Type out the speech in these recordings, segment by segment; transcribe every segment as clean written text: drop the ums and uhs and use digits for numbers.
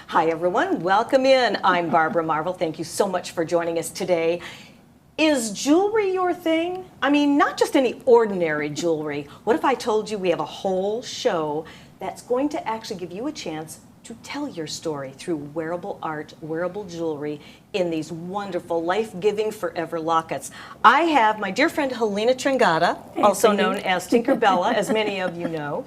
Hi, everyone. Welcome in. I'm Barbara Marvel. Thank you so much for joining us today. Is jewelry your thing? I mean, not just any ordinary jewelry. What if I told you we have a whole show that's going to actually give you a chance to tell your story through wearable art, wearable jewelry in these wonderful, life-giving forever lockets. I have my dear friend Helena Trengata, also known as Tinkerbella, as many of you know,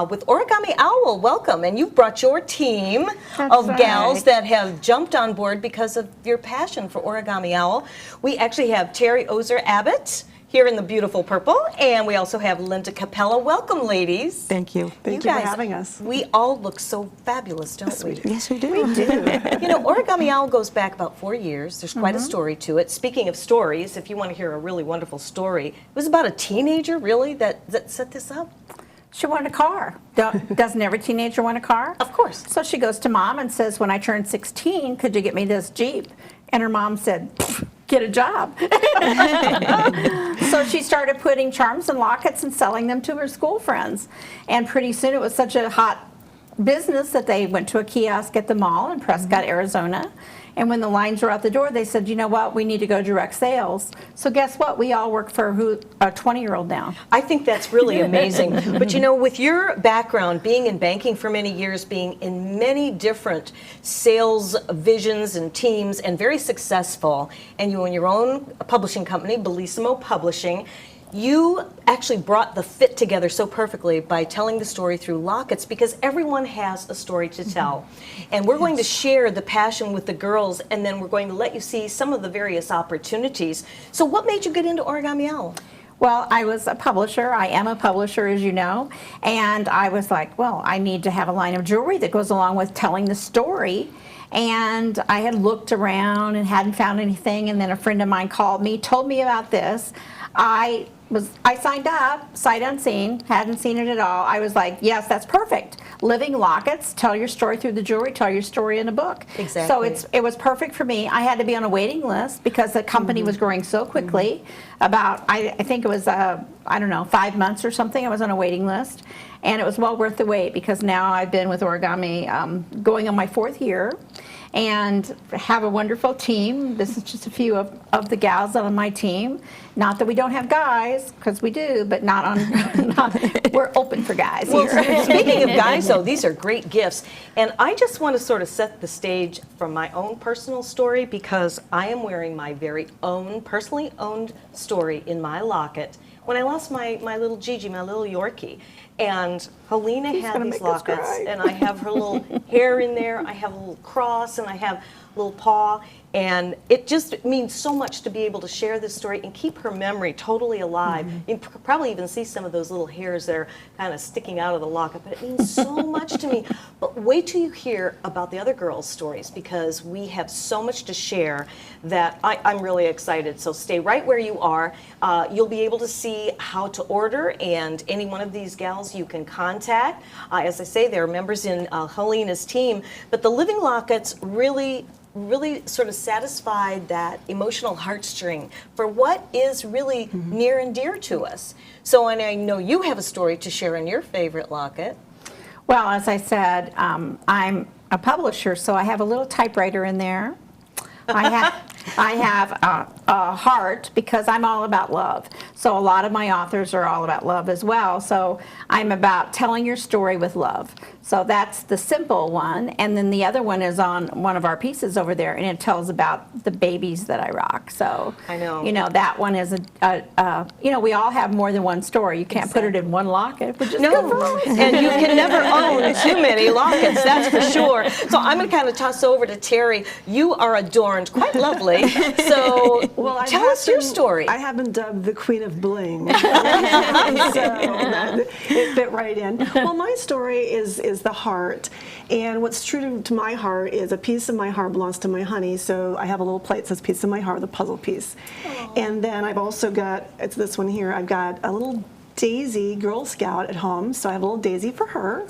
with Origami Owl. Welcome. And you've brought your team of gals that have jumped on board because of your passion for Origami Owl. We actually have Terry Ozer Abbott here in the beautiful purple, and we also have Linda Capella. Welcome, ladies. Thank you. Thank you for having us. We all look so fabulous, don't we? Yes, we do. We do. You know, Origami Owl goes back about 4 years. There's quite a story to it. Speaking of stories, if you want to hear a really wonderful story, it was about a teenager, really, that set this up. She wanted a car. Doesn't every teenager want a car? Of course. So she goes to mom and says, when I turn 16, could you get me this Jeep? And her mom said, get a job. So she started putting charms and lockets and selling them to her school friends. And pretty soon it was such a hot business that they went to a kiosk at the mall in Prescott, Arizona. And when the lines were out the door, they said, you know what, we need to go direct sales. So guess what? We all work for a 20-year-old now. I think that's really amazing. But you know, with your background, being in banking for many years, being in many different sales visions and teams, and very successful, and you own your own publishing company, Bellissimo Publishing, you actually brought the fit together so perfectly by telling the story through lockets, because everyone has a story to tell. And we're going to share the passion with the girls, and then we're going to let you see some of the various opportunities. So what made you get into Origami Owl? Well, I was a publisher. I am a publisher, as you know. And I was like, well, I need to have a line of jewelry that goes along with telling the story. And I had looked around and hadn't found anything. And then a friend of mine called me, told me about this. I signed up, sight unseen, hadn't seen it at all. I was like, yes, that's perfect. Living lockets, tell your story through the jewelry, tell your story in a book. Exactly. So it was perfect for me. I had to be on a waiting list because the company was growing so quickly. About, I think it was, I don't know, 5 months or something, I was on a waiting list. And it was well worth the wait, because now I've been with Origami going on my 4th year. And have a wonderful team. This is just a few of the gals on my team. Not that we don't have guys, because we do, but not on. We're open for guys. Well, here. speaking of guys, though, these are great gifts. And I just want to sort of set the stage from my own personal story, because I am wearing my very own, personally owned story in my locket when I lost my little Gigi, my little Yorkie. And Helena had these lockets, and I have her little hair in there, I have a little cross, and I have a little paw, and it just means so much to be able to share this story and keep her memory totally alive. You can probably even see some of those little hairs that are kind of sticking out of the locket, but it means so much to me. But wait till you hear about the other girls' stories, because we have so much to share that I'm really excited. So stay right where you are. You'll be able to see how to order, and any one of these gals you can contact. As I say, there are members in Helena's team, but the living lockets really sort of satisfied that emotional heartstring for what is really near and dear to us. So, and I know you have a story to share in your favorite locket. Well, as I said, I'm a publisher, so I have a little typewriter in there. I have a heart, because I'm all about love. So a lot of my authors are all about love as well. So I'm about telling your story with love. So that's the simple one. And then the other one is on one of our pieces over there, and it tells about the babies that I rock. So I know. You know, that one is you know, we all have more than one story. You can't put it in one locket, which is good for always. And you can never own too many lockets, that's for sure. So I'm going to kind of toss over to Terry. You are adorned, quite lovely. So tell us your story. I have been dubbed the Queen of Bling. So it fit right in. Well, my story is the heart. And what's true to my heart is a piece of my heart belongs to my honey. So I have a little plate that says piece of my heart, the puzzle piece. Aww. And then I've also got, it's this one here, I've got a little Daisy Girl Scout at home. So I have a little Daisy for her.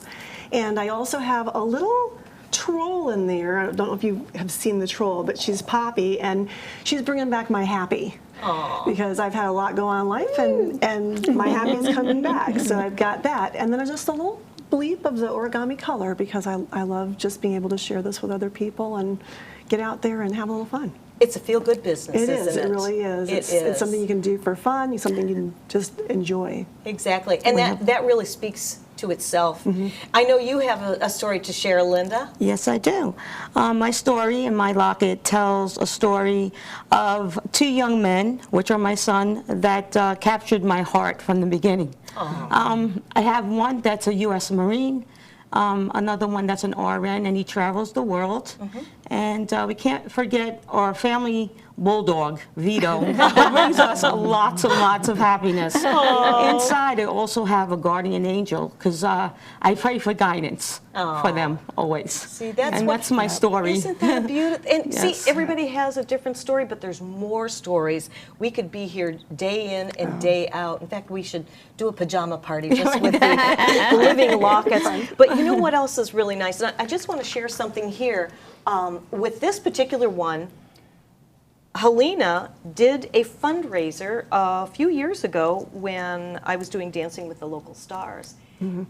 And I also have a little troll in there. I don't know if you have seen the troll, but she's Poppy, and she's bringing back my happy. Aww. Because I've had a lot go on in life, and my happy is coming back. So I've got that. And then there's just a little bleep of the origami color because I love just being able to share this with other people and get out there and have a little fun. It's a feel-good business, It isn't is. it? It really is. It It's is. something you can do for fun. It's something you can just enjoy. Exactly. And that really speaks to itself. I know you have a story to share, Linda. Yes, I do. My story in my locket tells a story of two young men, which are my son, that captured my heart from the beginning. I have one that's a U.S. Marine, another one that's an RN, and he travels the world. And we can't forget our family bulldog, Vito, who brings us lots and lots of happiness. Inside, I also have a guardian angel, because I pray for guidance for them always. See, that's and what- that's my story. Isn't that beautiful? And Yes. see, everybody has a different story, but there's more stories. We could be here day in and day out. In fact, we should do a pajama party just with the living lockets. But you know what else is really nice? And I just want to share something here. With this particular one, Helena did a fundraiser a few years ago when I was doing Dancing with the Local Stars.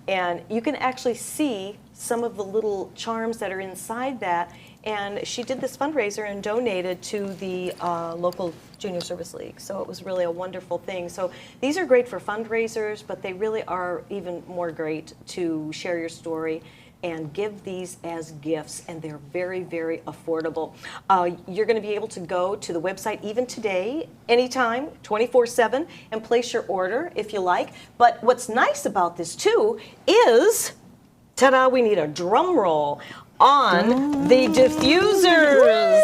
And you can actually see some of the little charms that are inside that. And she did this fundraiser and donated to the local Junior Service League. So it was really a wonderful thing. So these are great for fundraisers, but they really are even more great to share your story and give these as gifts, and they're very, very affordable. You're going to be able to go to the website even today, anytime, 24/7, and place your order if you like. But what's nice about this too is, ta-da, we need a drum roll on the diffusers.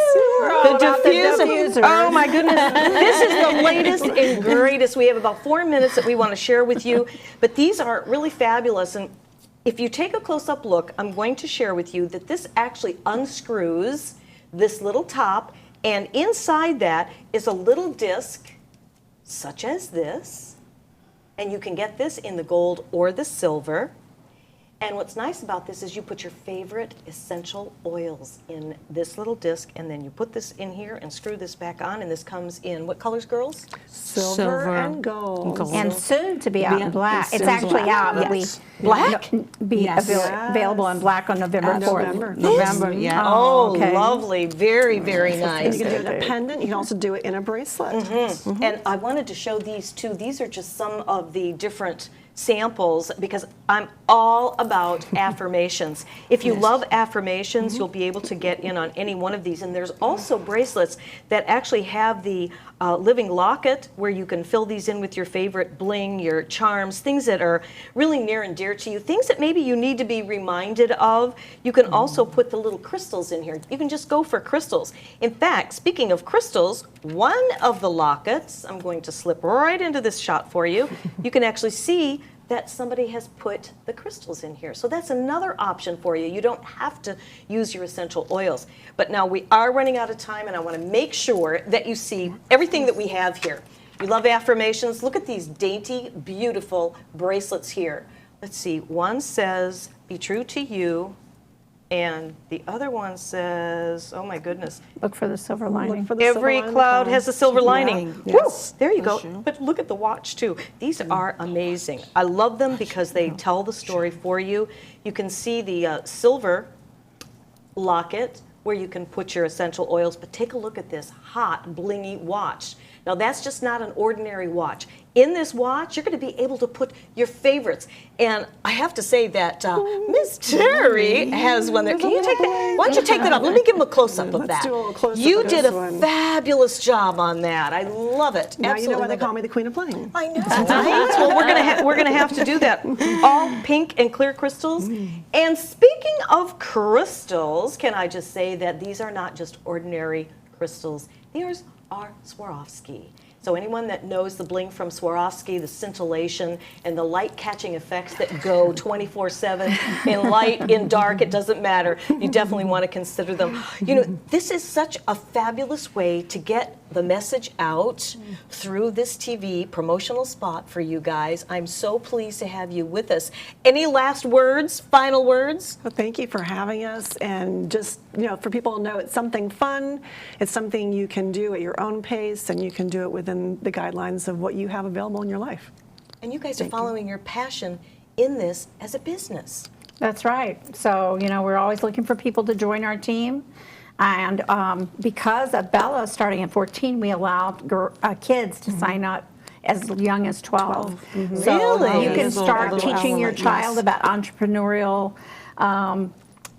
The diffuser. Oh my goodness. This is the latest and greatest. We have about 4 minutes that we want to share with you, but these are really fabulous. And if you take a close-up look, I'm going to share with you that this actually unscrews this little top, and inside that is a little disc such as this, and you can get this in the gold or the silver. And what's nice about this is you put your favorite essential oils in this little disc, and then you put this in here and screw this back on, and this comes in what colors, girls? Silver and gold. And soon to be out in black. It's soon actually black. out, but Yes. Black? be Yes. available in black on November 4th. November. November, yeah. Oh, okay. lovely. Very, very And nice. you can do it in a pendant. You can also do it in a bracelet. And I wanted to show these too. These are just some of the different samples because I'm all about affirmations. If you love affirmations, you'll be able to get in on any one of these. And there's also bracelets that actually have the living locket where you can fill these in with your favorite bling, your charms, things that are really near and dear to you, things that maybe you need to be reminded of. You can also put the little crystals in here. You can just go for crystals. In fact, speaking of crystals, one of the lockets, I'm going to slip right into this shot for you. You can actually see that somebody has put the crystals in here. So that's another option for you. You don't have to use your essential oils. But now we are running out of time, and I want to make sure that you see everything that we have here. You love affirmations. Look at these dainty, beautiful bracelets here. Let's see. One says, "Be true to you," and the other one says, oh my goodness, Look for the silver lining. Look for the every silver cloud lining. has a silver lining. Yeah. Woo, Yes. there you go. For sure. But look at the watch too. These are amazing. I love them because they tell the story for you. You can see the silver locket where you can put your essential oils, but take a look at this hot, blingy watch. Now that's just not an ordinary watch. In this watch, you're going to be able to put your favorites. And I have to say that Miss Terry has one there. Can you take that? Why don't you take that off? Let me give him a close-up of Let's that. do a little close-up You of did this a one. fabulous job on that. I love it. Now you know why they Absolutely call love me it. the Queen of Bling. I know, right? Well, we're gonna have to do that. All pink and clear crystals. And speaking of crystals, can I just say that these are not just ordinary crystals. These are Swarovski. So anyone that knows the bling from Swarovski, the scintillation and the light-catching effects that go 24/7 in light, in dark, it doesn't matter. You definitely want to consider them. You know, this is such a fabulous way to get the message out through this TV promotional spot for you guys. I'm so pleased to have you with us. Any last words, final words? Well, thank you for having us, and just, for people to know it's something fun. It's something you can do at your own pace, and you can do it within the guidelines of what you have available in your life. And you guys are following your passion in this as a business. That's right. So, we're always looking for people to join our team. And because of Bella starting at 14, we allowed kids to sign up as young as 12. So Really? you can start Little teaching your element, child yes. about entrepreneurial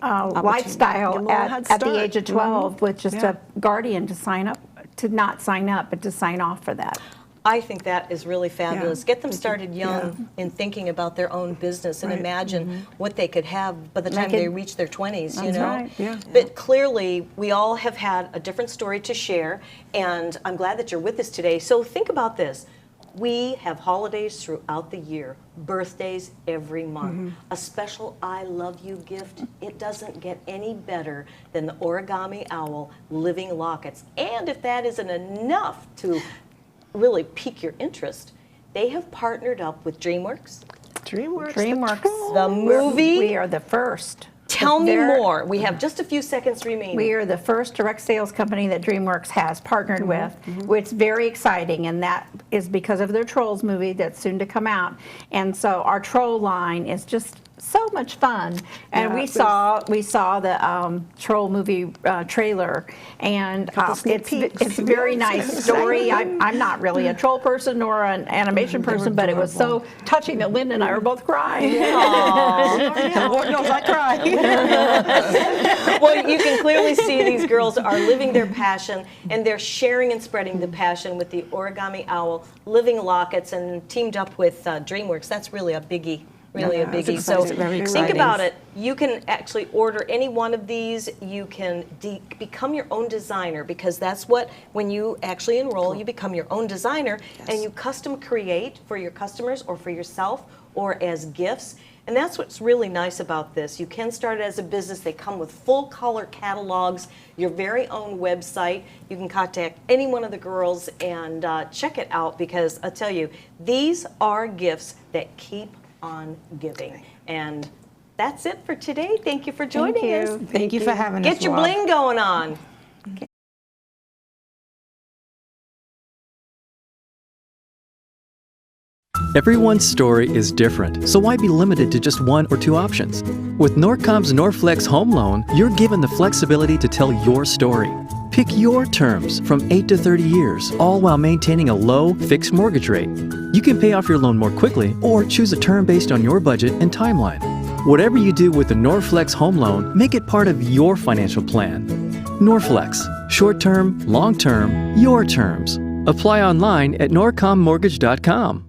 lifestyle Give them a little head at the start. age of 12 with just Yeah. a guardian to sign up, to not sign up, but to sign off for that. I think that is really fabulous. Yeah. Get them started young in thinking about their own business and Right. imagine what they could have by the time They they could- reach their 20s, you That's know? right. Yeah. But clearly, we all have had a different story to share, and I'm glad that you're with us today. So think about this. We have holidays throughout the year, birthdays every month. A special I love you gift, it doesn't get any better than the Origami Owl Living Lockets. And if that isn't enough to really pique your interest, they have partnered up with DreamWorks. DreamWorks. DreamWorks. The movie? We are the first. Tell me They're- more. We have just a few seconds remaining. We are the first direct sales company that DreamWorks has partnered with, which is very exciting, and that is because of their Trolls movie that's soon to come out. And so our Troll line is just so much fun. And Yeah, we it saw the Troll movie trailer, and sneak peeks. it's a very nice story. I'm not really a troll person or an animation person, but it was so touching that Linda and I were both crying. Lord knows I cry. Well, you can clearly see these girls are living their passion, and they're sharing and spreading the passion with the Origami Owl Living Lockets, and teamed up with DreamWorks. That's really a biggie. Really Yeah, a it's biggie. So exciting. Very think exciting. about it. You can actually order any one of these. You can become your own designer, because that's what, when you actually enroll, you become your own designer, and you custom create for your customers or for yourself or as gifts. And that's what's really nice about this. You can start it as a business. They come with full color catalogs, your very own website. You can contact any one of the girls and check it out, because I tell you, these are gifts that keep on giving. And that's it for today. Thank you for joining us. Thank you for having us. Get your Rob. bling going on. Everyone's story is different, so why be limited to just one or two options? With Norcom's Norflex Home Loan, you're given the flexibility to tell your story. Pick your terms from 8 to 30 years, all while maintaining a low, fixed mortgage rate. You can pay off your loan more quickly or choose a term based on your budget and timeline. Whatever you do with the Norflex Home Loan, make it part of your financial plan. Norflex, short-term, long-term, your terms. Apply online at norcommortgage.com.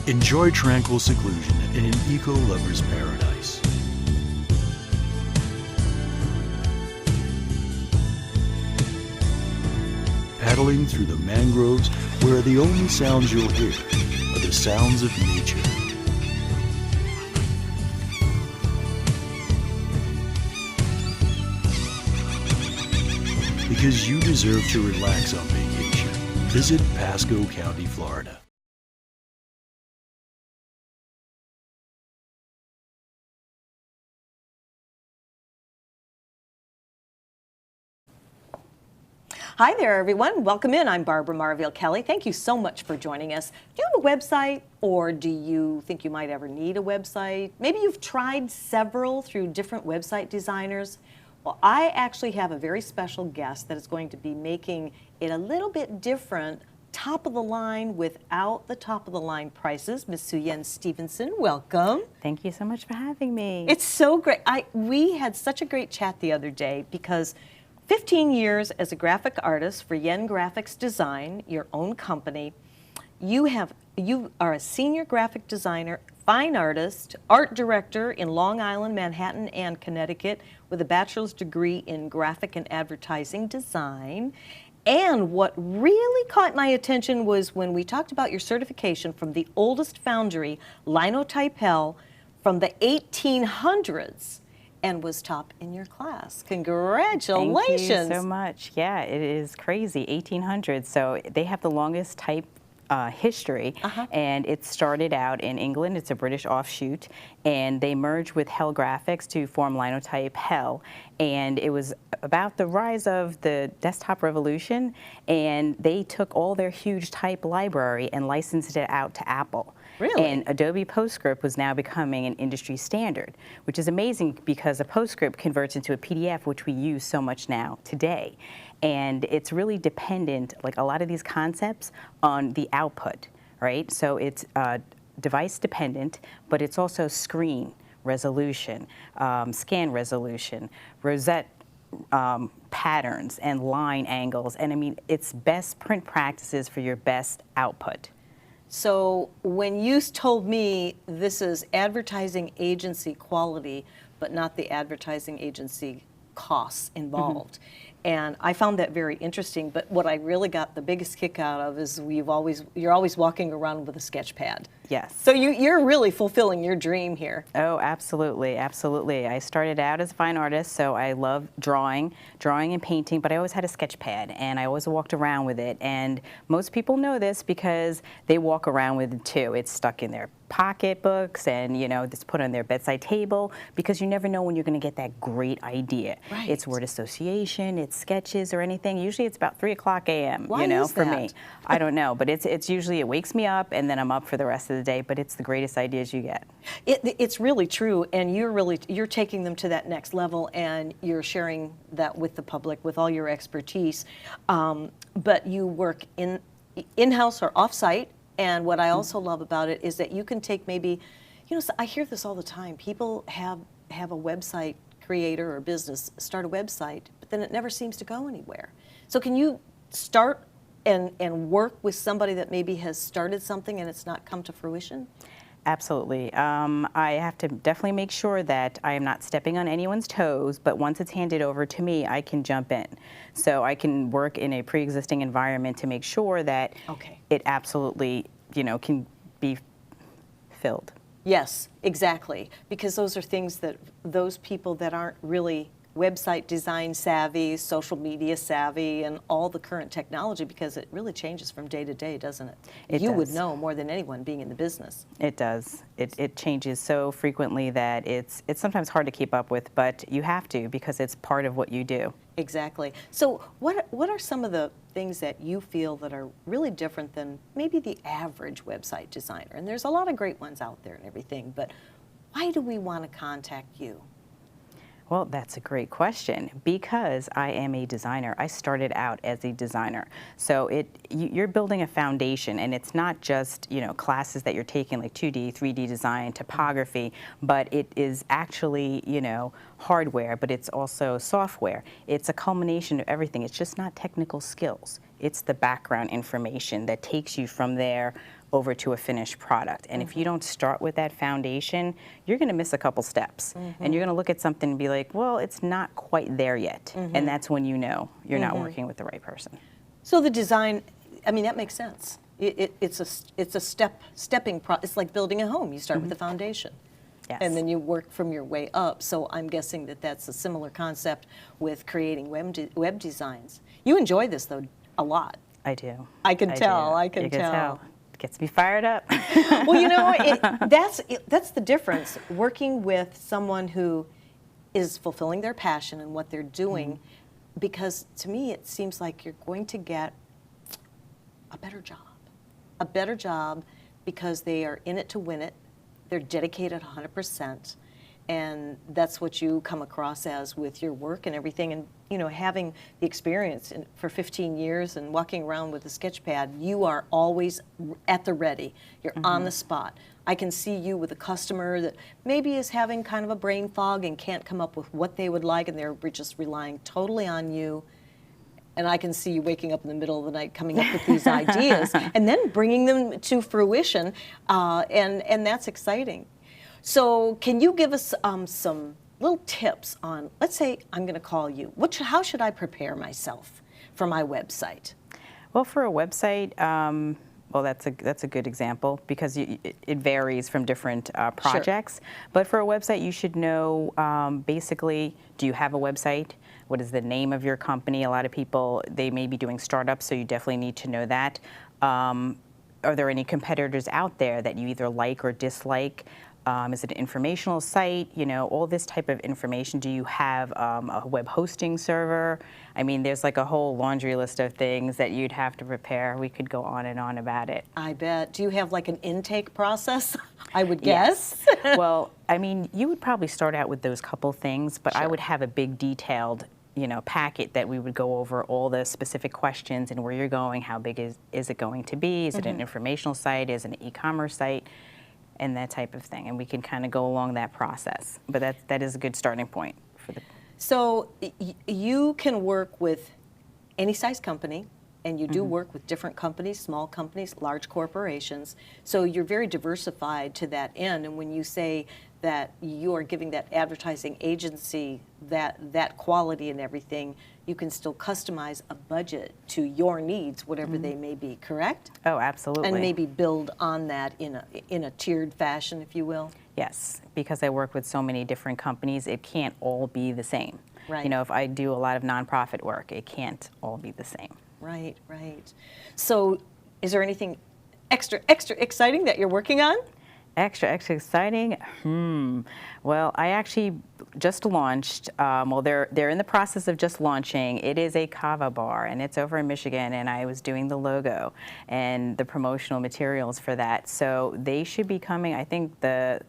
Enjoy tranquil seclusion in an eco-lover's paradise. Paddling through the mangroves where the only sounds you'll hear are the sounds of nature. Because you deserve to relax on vacation, visit Pasco County, Florida. Hi there, everyone. Welcome in. I'm Barbara Marville Kelly. Thank you so much for joining us. Do you have a website, or do you think you might ever need a website? Maybe you've tried several through different website designers. Well, I actually have a very special guest that is going to be making it a little bit different, top of the line without the top of the line prices. Ms. Suyen Stevenson, welcome. Thank you so much for having me. It's so great. We had such a great chat the other day because 15 years as a graphic artist for Yen Graphics Design, your own company. You are a senior graphic designer, fine artist, art director in Long Island, Manhattan, and Connecticut with a bachelor's degree in graphic and advertising design. And what really caught my attention was when we talked about your certification from the oldest foundry, Linotype Hell, from the 1800s. And was top in your class. Congratulations. Thank you so much. Yeah, it is crazy. 1800s. So they have the longest type history, and it started out in England. It's a British offshoot, and they merged with Hell Graphics to form Linotype Hell. And it was about the rise of the desktop revolution, and they took all their huge type library and licensed it out to Apple. Really? And Adobe PostScript was now becoming an industry standard, which is amazing because a PostScript converts into a PDF, which we use so much now today. And it's really dependent, like a lot of these concepts, on the output, right? So it's device dependent, but it's also screen resolution, scan resolution, rosette patterns, and line angles. And I mean, it's best print practices for your best output. So when you told me this is advertising agency quality, but not the advertising agency costs involved, and I found that very interesting. But what I really got the biggest kick out of is you're always walking around with a sketch pad. Yes. So you're really fulfilling your dream here. Oh, absolutely, absolutely. I started out as a fine artist, so I love drawing and painting, but I always had a sketch pad, and I always walked around with it. And most people know this because they walk around with it too. It's stuck in their pocketbooks, and it's put on their bedside table, because you never know when you're going to get that great idea. Right. It's word association, it's sketches or anything. Usually it's about 3:00 a.m. Why is for that? me. I don't know, but it's usually, it wakes me up, and then I'm up for the rest of the day. But it's the greatest ideas you get. It's really true, and you're taking them to that next level, and you're sharing that with the public with all your expertise. But you work in-house or off-site, and what I also love about it is that you can take maybe, I hear this all the time. People have a website creator or business start a website, but then it never seems to go anywhere. So can you start and work with somebody that maybe has started something and it's not come to fruition? Absolutely. I have to definitely make sure that I am not stepping on anyone's toes, but once it's handed over to me, I can jump in. So I can work in a pre-existing environment to make sure that it absolutely, can be filled. Yes, exactly. Because those are things that those people that aren't really website design savvy, social media savvy, and all the current technology, because it really changes from day to day, doesn't it? It you does. would know more than anyone being in the business. It does. It changes so frequently that it's sometimes hard to keep up with, but you have to, because it's part of what you do. Exactly. So what are some of the things that you feel that are really different than maybe the average website designer? And there's a lot of great ones out there and everything, but why do we want to contact you? Well, that's a great question, because I am a designer. I started out as a designer. So you're building a foundation, and it's not just, classes that you're taking like 2D, 3D design, topography, but it is actually, hardware, but it's also software. It's a culmination of everything. It's just not technical skills. It's the background information that takes you from there over to a finished product. And if you don't start with that foundation, you're going to miss a couple steps. And you're going to look at something and be like, well, it's not quite there yet. And that's when you know you're not working with the right person. So the design, I mean, that makes sense. It's a stepping process. It's like building a home. You start with the foundation. Yes. And then you work from your way up. So I'm guessing that that's a similar concept with creating web designs. You enjoy this, though, a lot. I do. I can tell. do. I can You tell. It gets me fired up. Well, you know, that's the difference. Working with someone who is fulfilling their passion and what they're doing, because to me it seems like you're going to get a better job because they are in it to win it. They're dedicated 100%, and that's what you come across as with your work and everything. And you know, having the experience for 15 years and walking around with a sketch pad, you are always at the ready. You're on the spot. I can see you with a customer that maybe is having kind of a brain fog and can't come up with what they would like, and they're just relying totally on you. And I can see you waking up in the middle of the night coming up with these ideas and then bringing them to fruition, and that's exciting. So can you give us some little tips on, let's say I'm going to call you. How should I prepare myself for my website? Well, for a website, well, that's a good example because it varies from different projects. But for a website, you should know basically, do you have a website? What is the name of your company? A lot of people, they may be doing startups, so you definitely need to know that. Are there any competitors out there that you either like or dislike? Is it an informational site? You know, all this type of information. Do you have a web hosting server? I mean, there's like a whole laundry list of things that you'd have to prepare. We could go on and on about it. I bet. Do you have like an intake process? I would guess. Yes. Well, I mean, you would probably start out with those couple things, but I would have a big detailed, you know, packet that we would go over all the specific questions and where you're going, how big is it going to be? Is it an informational site? Is it an e-commerce site? And that type of thing. And we can kind of go along that process. But that is a good starting point for the. So you can work with any size company, and you do work with different companies, small companies, large corporations. So you're very diversified to that end. And when you say that you are giving that advertising agency that quality and everything, you can still customize a budget to your needs, whatever they may be, correct? Oh, absolutely. And maybe build on that in a tiered fashion, if you will? Yes, because I work with so many different companies, it can't all be the same. Right. You know, if I do a lot of nonprofit work, it can't all be the same. Right, right. So is there anything extra exciting that you're working on? Extra exciting? Well, I actually just launched, well, they're in the process of just launching. It is a kava bar, and it's over in Michigan, and I was doing the logo and the promotional materials for that. So they should be coming, I think the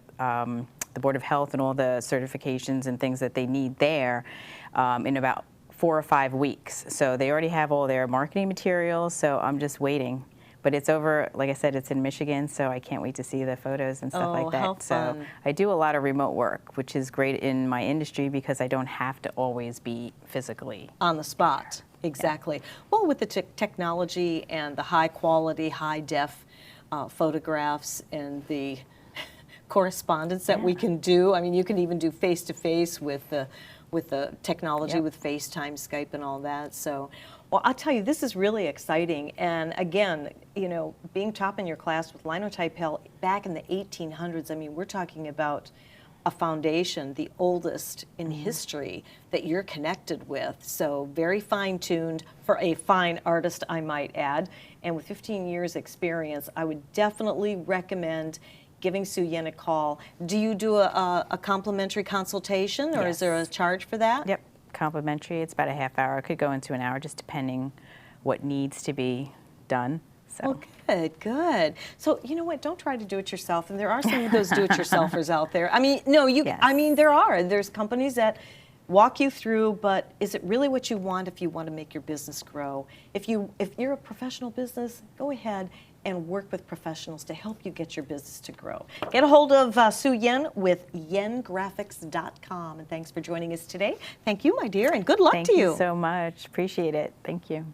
Board of Health and all the certifications and things that they need there in about 4 or 5 weeks. So they already have all their marketing materials, so I'm just waiting. But it's over, like I said, it's in Michigan, so I can't wait to see the photos and stuff like that. How So fun. I do a lot of remote work, which is great in my industry because I don't have to always be physically. On the spot, exactly. Well, with the technology and the high quality, high def photographs and the correspondence that we can do, I mean, you can even do face-to-face with the technology, with FaceTime, Skype, and all that. So, well, I'll tell you, this is really exciting. And again, you know, being top in your class with Linotype Hell back in the 1800s, I mean, we're talking about a foundation, the oldest in history that you're connected with. So very fine-tuned for a fine artist, I might add. And with 15 years experience, I would definitely recommend giving Sue Yen a call. Do you do a complimentary consultation, or is there a charge for that? Yep, complimentary. It's about a half hour. It could go into an hour, just depending what needs to be done. So. Well, good, good. So you know what? Don't try to do it yourself. And there are some of those do-it-yourselfers out there. I mean, no, you. Yes. I mean, there are. There's companies that walk you through, but is it really what you want if you want to make your business grow? If you're a professional business, go ahead and work with professionals to help you get your business to grow. Get a hold of Sue Yen with yengraphics.com. And thanks for joining us today. Thank you, my dear, and good luck Thank to you. you so much. Appreciate it. Thank you.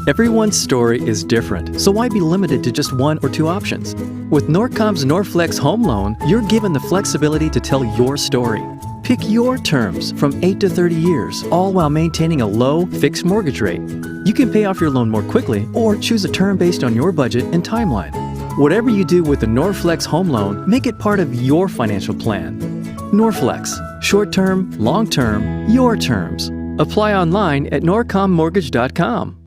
Everyone's story is different, so why be limited to just one or two options? With Norcom's Norflex Home Loan, you're given the flexibility to tell your story. Pick your terms from 8 to 30 years, all while maintaining a low, fixed mortgage rate. You can pay off your loan more quickly or choose a term based on your budget and timeline. Whatever you do with the Norflex Home Loan, make it part of your financial plan. Norflex, short-term, long-term, your terms. Apply online at norcommortgage.com.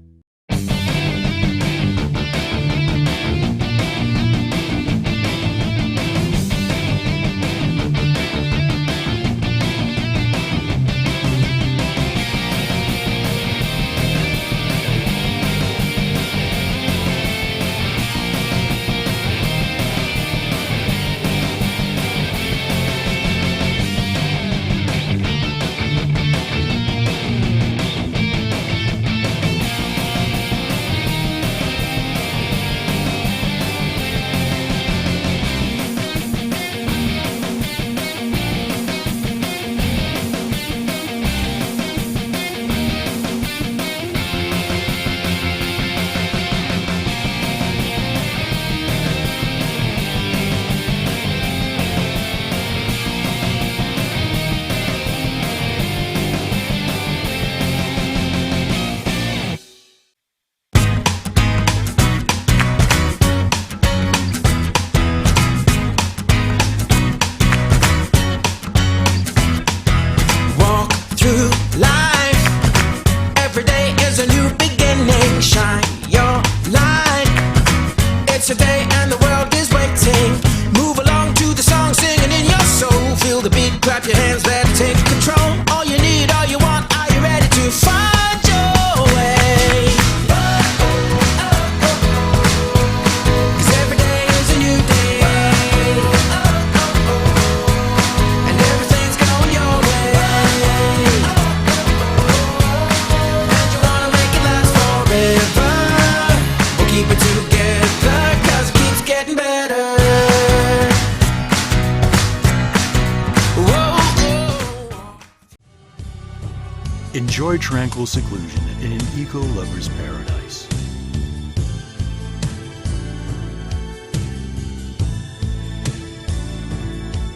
Enjoy tranquil seclusion in an eco-lover's paradise.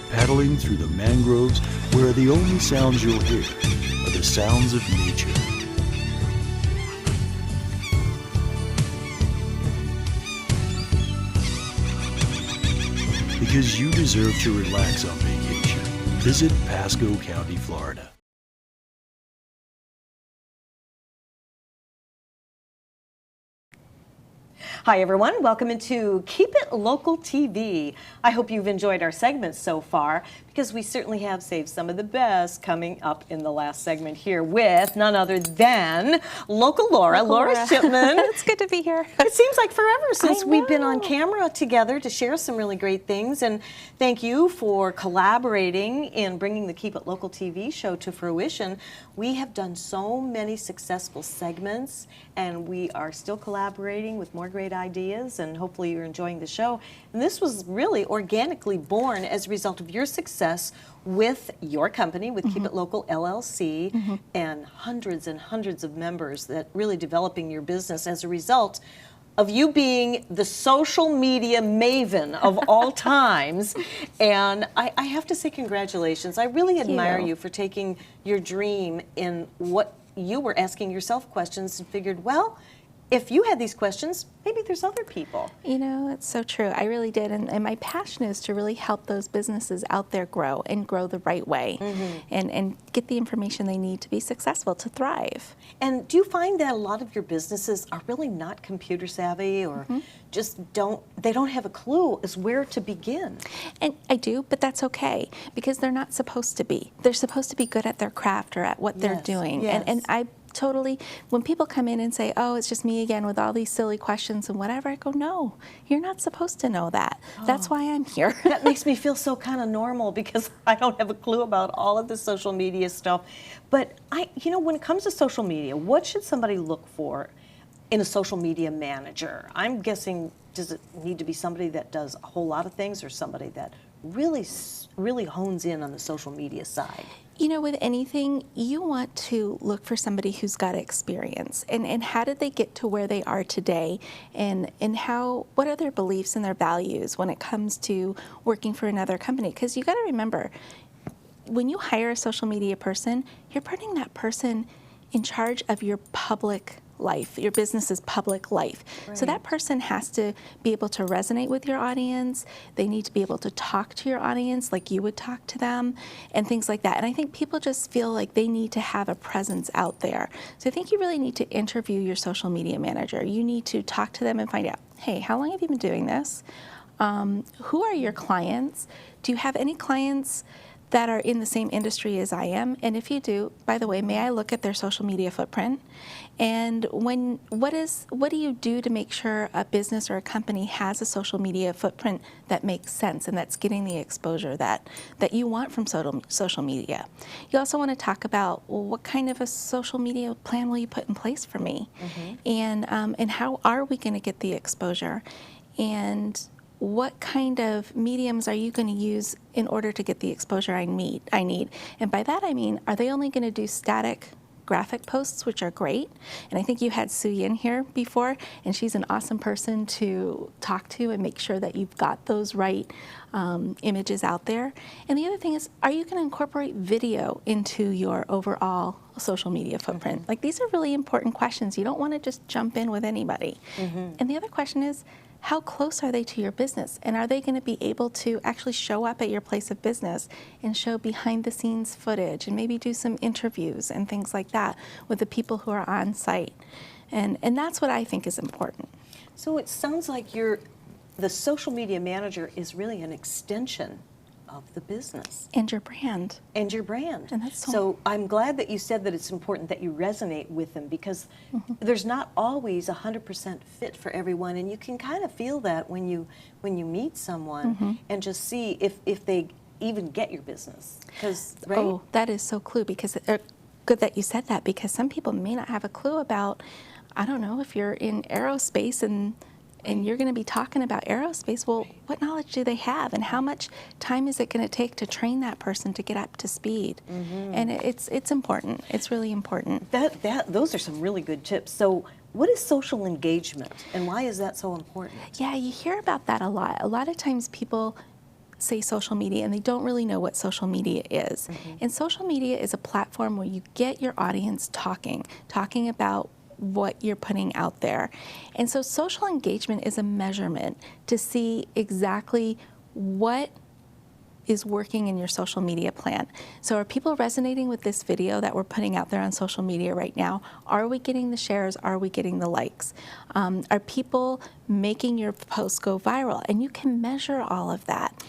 Paddling through the mangroves where the only sounds you'll hear are the sounds of nature. Because you deserve to relax on vacation, visit Pasco County, Florida. Hi everyone, welcome into Keep It Local TV. I hope you've enjoyed our segments so far because we certainly have saved some of the best coming up in the last segment here with none other than Local Laura Shipman. It's good to be here. It seems like forever since we've been on camera together to share some really great things, and thank you for collaborating in bringing the Keep It Local TV show to fruition. We have done so many successful segments and we are still collaborating with more great ideas, and hopefully you're enjoying the show. And this was really organically born as a result of your success with your company, with Keep It Local LLC, and hundreds of members that really developing your business as a result of you being the social media maven of all times. And I have to say congratulations. I really admire you for taking your dream in what you were asking yourself questions and figured, well, if you had these questions, maybe there's other people. You know, it's so true. I really did. And my passion is to really help those businesses out there grow and grow the right way and get the information they need to be successful, to thrive. And do you find that a lot of your businesses are really not computer savvy or just they don't have a clue as where to begin? And I do, but that's okay because they're not supposed to be. They're supposed to be good at their craft or at what they're doing. Yes. And I totally, when people come in and say, oh, it's just me again with all these silly questions and whatever, I go, no, you're not supposed to know that. That's why I'm here. That makes me feel so kind of normal because I don't have a clue about all of the social media stuff. But you know, when it comes to social media, what should somebody look for in a social media manager? I'm guessing, does it need to be somebody that does a whole lot of things or somebody that really hones in on the social media side? You know, with anything, you want to look for somebody who's got experience. And how did they get to where they are today? And what are their beliefs and their values when it comes to working for another company? Because you got to remember, when you hire a social media person, you're putting that person in charge of your public life, your business's public life. Right. So that person has to be able to resonate with your audience. They need to be able to talk to your audience like you would talk to them and things like that. And I think people just feel like they need to have a presence out there. So I think you really need to interview your social media manager. You need to talk to them and find out, hey, how long have you been doing this? Who are your clients? Do you have any clients that are in the same industry as I am? And if you do, by the way, may I look at their social media footprint? And what do you do to make sure a business or a company has a social media footprint that makes sense and that's getting the exposure that you want from social media? You also want to talk about, well, what kind of a social media plan will you put in place for me? And how are we going to get the exposure? And what kind of mediums are you going to use in order to get the exposure I need? And by that I mean, are they only going to do static graphic posts, which are great? And I think you had Sue Yin here before, and she's an awesome person to talk to and make sure that you've got those right images out there. And the other thing is, are you going to incorporate video into your overall social media footprint? Like, these are really important questions. You don't want to just jump in with anybody. And the other question is, how close are they to your business? And are they going to be able to actually show up at your place of business and show behind the scenes footage and maybe do some interviews and things like that with the people who are on site? And that's what I think is important. So it sounds like the social media manager is really an extension of the business. And your brand. And your brand. And that's so I'm glad that you said that it's important that you resonate with them, because there's not always 100% fit for everyone, and you can kind of feel that when you meet someone and just see if they even get your business. Right? Oh, that is so good that you said that, because some people may not have a clue about, I don't know, if you're in aerospace and you're going to be talking about aerospace, well, what knowledge do they have, and how much time is it going to take to train that person to get up to speed? And it's important. It's really important. Those are some really good tips. So what is social engagement, and why is that so important? Yeah, you hear about that a lot. A lot of times people say social media and they don't really know what social media is. And social media is a platform where you get your audience talking about what you're putting out there. And so social engagement is a measurement to see exactly what is working in your social media plan. So are people resonating with this video that we're putting out there on social media right now? Are we getting the shares? Are we getting the likes? Are people making your posts go viral? And you can measure all of that.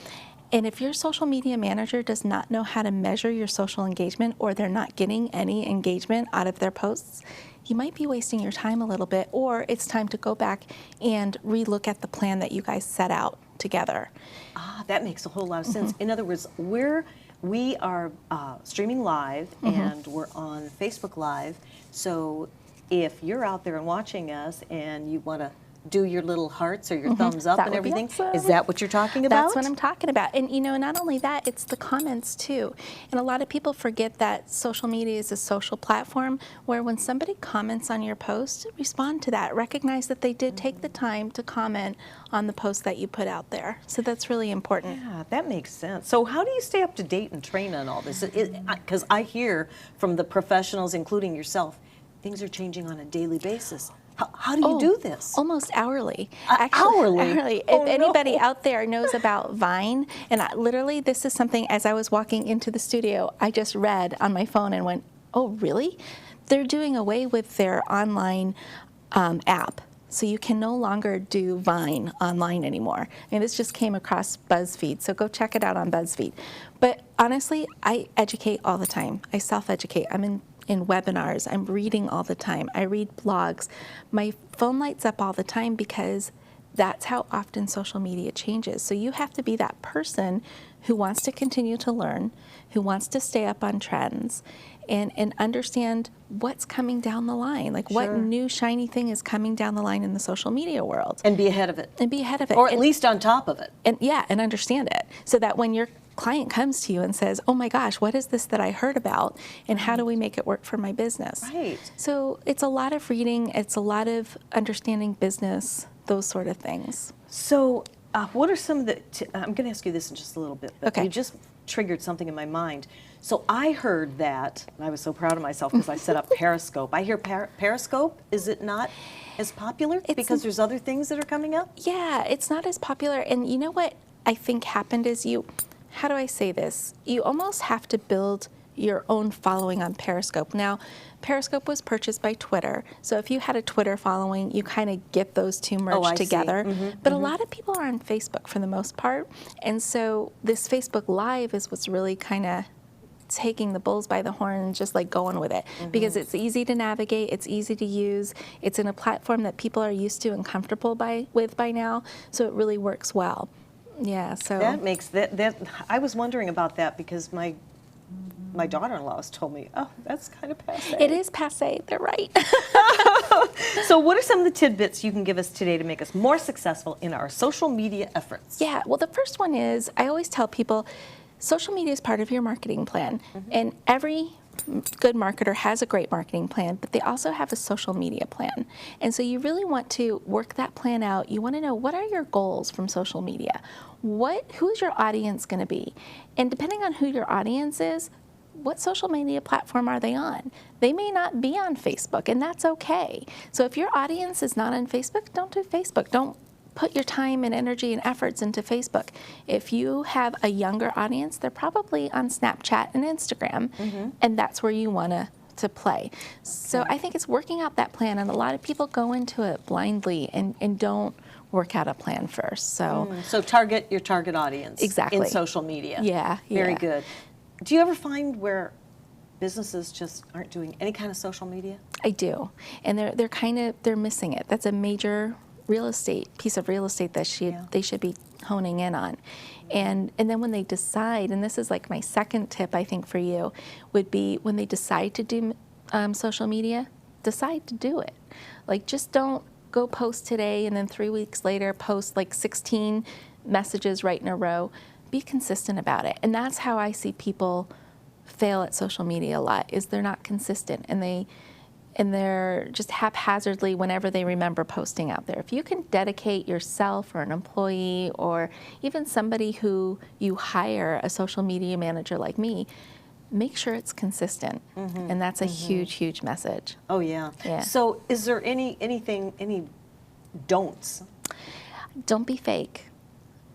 And if your social media manager does not know how to measure your social engagement, or they're not getting any engagement out of their posts, you might be wasting your time a little bit, or it's time to go back and relook at the plan that you guys set out together. That makes a whole lot of sense. In other words, we are streaming live, and we're on Facebook Live. So if you're out there and watching us and you want to do your little hearts or your thumbs up and everything, awesome. Is that what you're talking about? That's what I'm talking about. And not only that, it's the comments too. And a lot of people forget that social media is a social platform where when somebody comments on your post, respond to that. Recognize that they did take the time to comment on the post that you put out there. So that's really important. Yeah, that makes sense. So how do you stay up to date and train on all this? Because I hear from the professionals, including yourself, things are changing on a daily basis. How do you do this? Almost hourly. Hourly? If anybody out there knows about Vine, and literally this is something, as I was walking into the studio, I just read on my phone and went, oh, really? They're doing away with their online app. So you can no longer do Vine online anymore. I mean, this just came across BuzzFeed, so go check it out on BuzzFeed. But honestly, I educate all the time. I self-educate. I'm in webinars. I'm reading all the time. I read blogs. My phone lights up all the time because that's how often social media changes. So you have to be that person who wants to continue to learn, who wants to stay up on trends, and understand what's coming down the line. Like, what new shiny thing is coming down the line in the social media world. And be ahead of it. And be ahead of it. Or at least on top of it. And understand it. So that when your client comes to you and says, oh my gosh, what is this that I heard about? And how do we make it work for my business? Right. So it's a lot of reading, it's a lot of understanding business, those sort of things. So, what are some of the? I'm going to ask you this in just a little bit, but Okay. you just triggered something in my mind. So I heard that, and I was so proud of myself because I set up Periscope. I hear Periscope. Is it not as popular because there's other things that are coming up? Yeah, it's not as popular. And you know what I think happened is how do I say this? You almost have to build your own following on Periscope. Now, Periscope was purchased by Twitter. So if you had a Twitter following, you kind of get those two merged I see. together. But a lot of people are on Facebook for the most part. And so this Facebook Live is what's really kind of taking the bulls by the horn and just like going with it because it's easy to navigate, it's easy to use, it's in a platform that people are used to and comfortable with by now, so it really works well. Yeah, so That makes that. I was wondering about that because my daughter-in-law has told me, oh, that's kind of passe. it is passe, they're right. So what are some of the tidbits you can give us today to make us more successful in our social media efforts? Yeah, well, the first one is I always tell people social media is part of your marketing plan, and every good marketer has a great marketing plan, but they also have a social media plan. And so you really want to work that plan out. You want to know, what are your goals from social media? Who is your audience going to be? And depending on who your audience is, what social media platform are they on? They may not be on Facebook, and that's okay. So if your audience is not on Facebook, don't do Facebook. Don't put your time and energy and efforts into Facebook. If you have a younger audience, they're probably on Snapchat and Instagram, and that's where you want to play. So I think it's working out that plan, and a lot of people go into it blindly and don't work out a plan first. So So target your target audience. Exactly. In social media. Yeah, Very yeah. good. Do you ever find where businesses just aren't doing any kind of social media? I do, and they're missing it. That's a major piece of real estate that they should be honing in on. And then when they decide, and this is like my second tip I think for you, would be when they decide to do social media, decide to do it. Like, just don't go post today and then 3 weeks later post like 16 messages right in a row. Be consistent about it. And that's how I see people fail at social media a lot, is they're not consistent, and they're just haphazardly whenever they remember posting out there. If you can dedicate yourself or an employee or even somebody who you hire, a social media manager like me, make sure it's consistent. And that's a huge, huge message. Oh yeah. Yeah. So is there any don'ts? Don't be fake.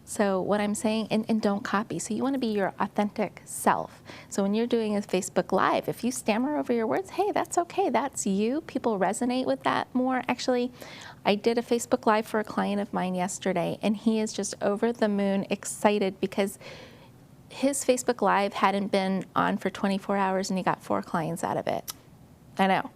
So what I'm saying, and don't copy. So you want to be your authentic self. So when you're doing a Facebook Live, if you stammer over your words, hey, that's okay. That's you. People resonate with that more. Actually, I did a Facebook Live for a client of mine yesterday, and he is just over the moon excited because his Facebook Live hadn't been on for 24 hours, and he got 4 clients out of it. I know.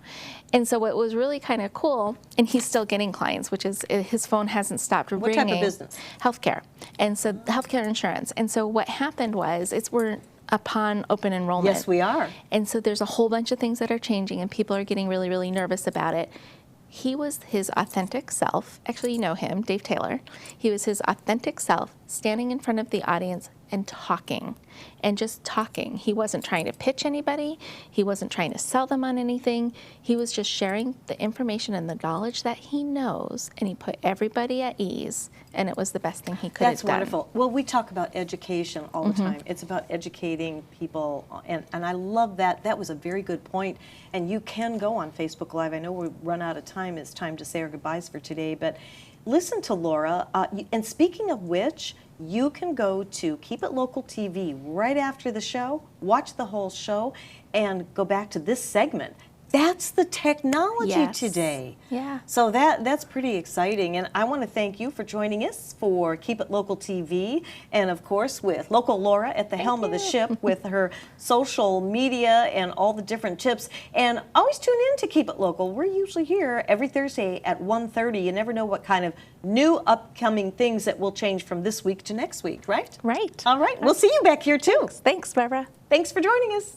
And so what was really kind of cool, and he's still getting clients, which is his phone hasn't stopped ringing. What type of business? Healthcare. And so healthcare insurance. And so what happened was, we're upon open enrollment. Yes, we are. And so there's a whole bunch of things that are changing, and people are getting really, really nervous about it. He was his authentic self. Actually, you know him, Dave Taylor. He was his authentic self, standing in front of the audience and talking, and just talking. He wasn't trying to pitch anybody. He wasn't trying to sell them on anything. He was just sharing the information and the knowledge that he knows, and he put everybody at ease, and it was the best thing he could have That's done. wonderful. Well, we talk about education all the time. It's about educating people, and I love that. That was a very good point. And you can go on Facebook Live. I know we run out of time. It's time to say our goodbyes for today, but listen to Laura. And speaking of which, you can go to Keep It Local TV right after the show, watch the whole show, and go back to this segment. That's the technology Yes. today. Yeah. So that's pretty exciting. And I want to thank you for joining us for Keep It Local TV. And of course, with Local Laura at the helm of the ship with her social media and all the different tips. And always tune in to Keep It Local. We're usually here every Thursday at 1:30. You never know what kind of new upcoming things that will change from this week to next week, right? Right. All right. We'll see you back here too. Thanks, Barbara. Thanks for joining us.